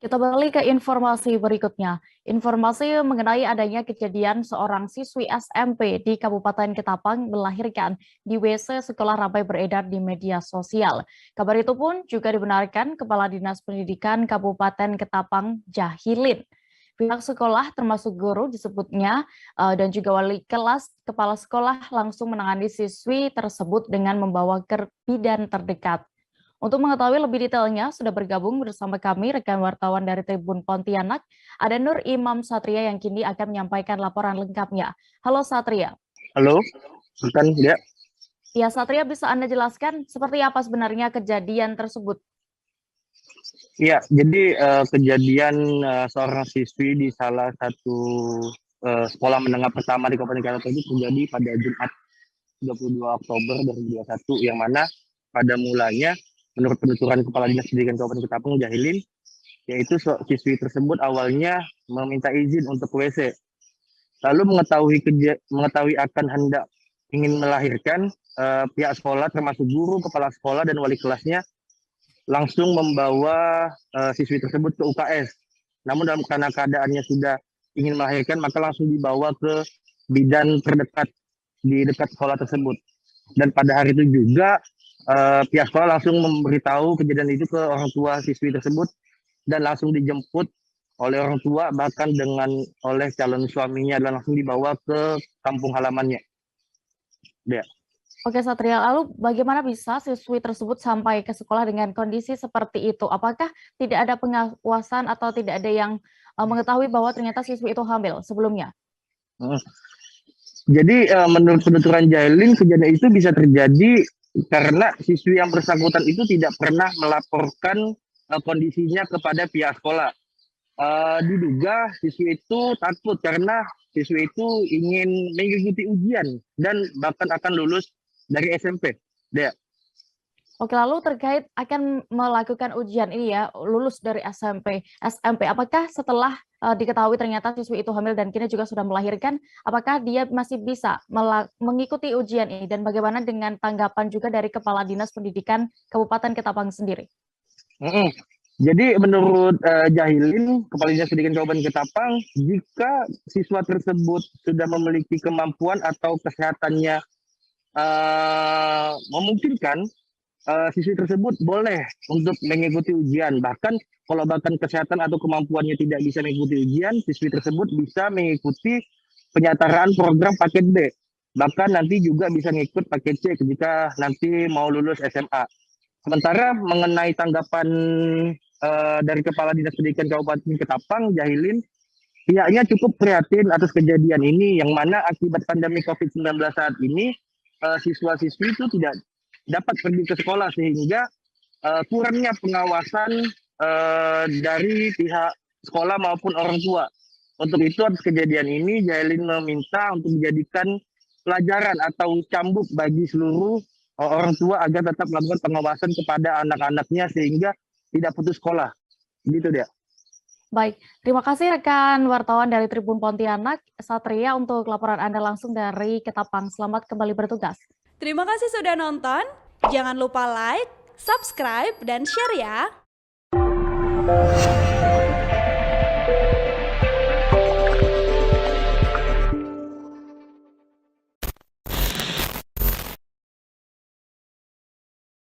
Kita beralih ke informasi berikutnya. Informasi mengenai adanya kejadian seorang siswi SMP di Kabupaten Ketapang melahirkan di WC sekolah ramai beredar di media sosial. Kabar itu pun juga dibenarkan Kepala Dinas Pendidikan Kabupaten Ketapang Jahilin. Pihak sekolah termasuk guru disebutnya dan juga wali kelas kepala sekolah langsung menangani siswi tersebut dengan membawa ke bidan terdekat. Untuk mengetahui lebih detailnya, sudah bergabung bersama kami rekan wartawan dari Tribun Pontianak, ada Nur Imam Satria yang kini akan menyampaikan laporan lengkapnya. Halo Satria. Halo, bukan ya? Ya Satria, bisa Anda jelaskan seperti apa sebenarnya kejadian tersebut? Iya, jadi kejadian seorang siswi di salah satu sekolah menengah pertama di Kabupaten Karawang itu terjadi pada Jumat 22 Oktober 2021, yang mana pada mulanya menurut penuturan Kepala Dinas Pendidikan Kabupaten Ketapang Jahilin, yaitu siswi tersebut awalnya meminta izin untuk ke WC. Lalu mengetahui akan hendak ingin melahirkan, pihak sekolah termasuk guru, kepala sekolah dan wali kelasnya langsung membawa siswi tersebut ke UKS. Namun karena keadaannya sudah ingin melahirkan, maka langsung dibawa ke bidan terdekat di dekat sekolah tersebut. Dan pada hari itu juga pihak sekolah langsung memberitahu kejadian itu ke orang tua siswi tersebut dan langsung dijemput oleh orang tua, bahkan oleh calon suaminya, dan langsung dibawa ke kampung halamannya. Ya. Oke Satria, lalu bagaimana bisa siswi tersebut sampai ke sekolah dengan kondisi seperti itu? Apakah tidak ada pengawasan atau tidak ada yang mengetahui bahwa ternyata siswi itu hamil sebelumnya? Hmm. Jadi menurut penuturan Jailin, kejadian itu bisa terjadi karena siswi yang bersangkutan itu tidak pernah melaporkan kondisinya kepada pihak sekolah. Diduga siswi itu takut karena siswi itu ingin mengikuti ujian dan bahkan akan lulus dari SMP. Dea. Oke, lalu terkait akan melakukan ujian ini ya, lulus dari SMP, apakah setelah diketahui ternyata siswi itu hamil dan kini juga sudah melahirkan, apakah dia masih bisa mengikuti ujian ini dan bagaimana dengan tanggapan juga dari Kepala Dinas Pendidikan Kabupaten Ketapang sendiri? Mm-mm. Jadi menurut Jahilin, Kepala Dinas Pendidikan Kabupaten Ketapang, jika siswa tersebut sudah memiliki kemampuan atau kesehatannya memungkinkan, siswi tersebut boleh untuk mengikuti ujian. Bahkan kalau kesehatan atau kemampuannya tidak bisa mengikuti ujian, siswi tersebut bisa mengikuti penyataraan program paket B. Bahkan nanti juga bisa mengikut paket C jika nanti mau lulus SMA. Sementara mengenai tanggapan dari Kepala Dinas Pendidikan Kabupaten Ketapang, Jahilin, pihaknya cukup prihatin atas kejadian ini, yang mana akibat pandemi COVID-19 saat ini, siswa-siswi itu tidak dapat pergi ke sekolah, sehingga kurangnya pengawasan dari pihak sekolah maupun orang tua. Untuk itu, atas kejadian ini, Jahilin meminta untuk dijadikan pelajaran atau cambuk bagi seluruh orang tua agar tetap melakukan pengawasan kepada anak-anaknya sehingga tidak putus sekolah. Gitu dia. Baik, terima kasih rekan wartawan dari Tribun Pontianak, Satria untuk laporan Anda langsung dari Ketapang. Selamat kembali bertugas. Terima kasih sudah nonton. Jangan lupa like, subscribe, dan share ya.